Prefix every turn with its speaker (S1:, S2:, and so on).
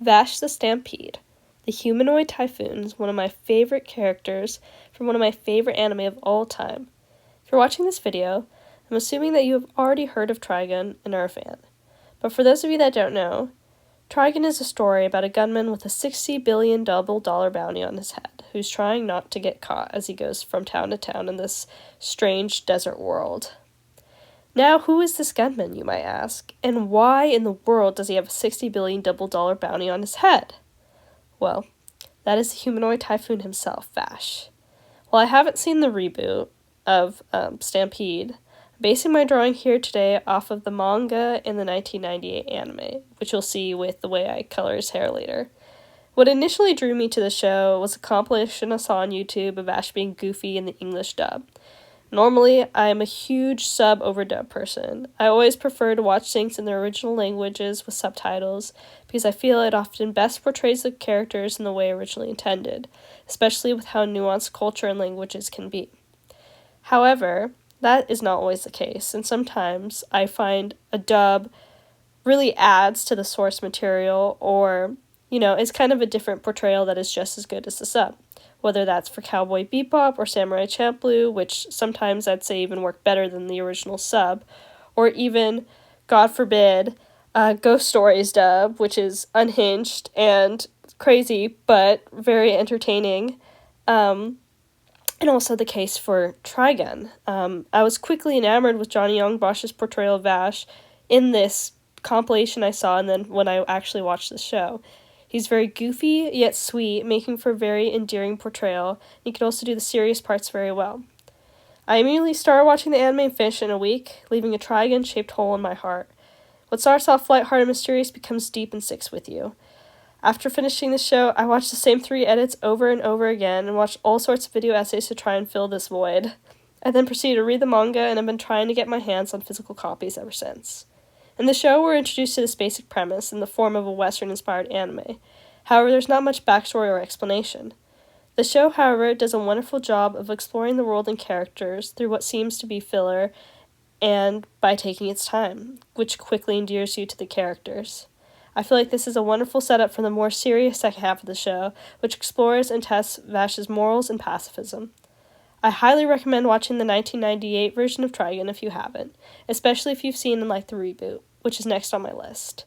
S1: Vash the Stampede. The humanoid typhoon is one of my favorite characters from one of my favorite anime of all time. If you're watching this video, I'm assuming that you have already heard of Trigun and are a fan. But for those of you that don't know, Trigun is a story about a gunman with a $60 billion double-dollar bounty on his head, who's trying not to get caught as he goes from town to town in this strange desert world. Now, who is this gunman, you might ask, and why in the world does he have a $60 billion double-dollar bounty on his head? Well, that is the humanoid typhoon himself, Vash. While I haven't seen the reboot of Stampede, I'm basing my drawing here today off of the manga and the 1998 anime, which you'll see with the way I color his hair later. What initially drew me to the show was a compilation I saw on YouTube of Vash being goofy in the English dub. Normally, I am a huge sub over dub person. I always prefer to watch things in their original languages with subtitles because I feel it often best portrays the characters in the way originally intended, especially with how nuanced culture and languages can be. However, that is not always the case, and sometimes I find a dub really adds to the source material or, it's kind of a different portrayal that is just as good as the sub. Whether that's for Cowboy Bebop or Samurai Champloo, which sometimes I'd say even work better than the original sub, or even, God forbid, Ghost Stories dub, which is unhinged and crazy, but very entertaining. And also the case for Trigun. I was quickly enamored with Johnny Young Bosch's portrayal of Vash in this compilation I saw, and then when I actually watched the show. He's very goofy, yet sweet, making for a very endearing portrayal. He could also do the serious parts very well. I immediately started watching the anime and finished in a week, leaving a Trigun-shaped hole in my heart. What starts off lighthearted and mysterious becomes deep and sticks with you. After finishing the show, I watched the same 3 edits over and over again and watched all sorts of video essays to try and fill this void. I then proceeded to read the manga and have been trying to get my hands on physical copies ever since. In the show, we're introduced to this basic premise in the form of a Western-inspired anime. However, there's not much backstory or explanation. The show, however, does a wonderful job of exploring the world and characters through what seems to be filler and by taking its time, which quickly endears you to the characters. I feel like this is a wonderful setup for the more serious second half of the show, which explores and tests Vash's morals and pacifism. I highly recommend watching the 1998 version of Trigun if you haven't, especially if you've seen and liked the reboot, which is next on my list.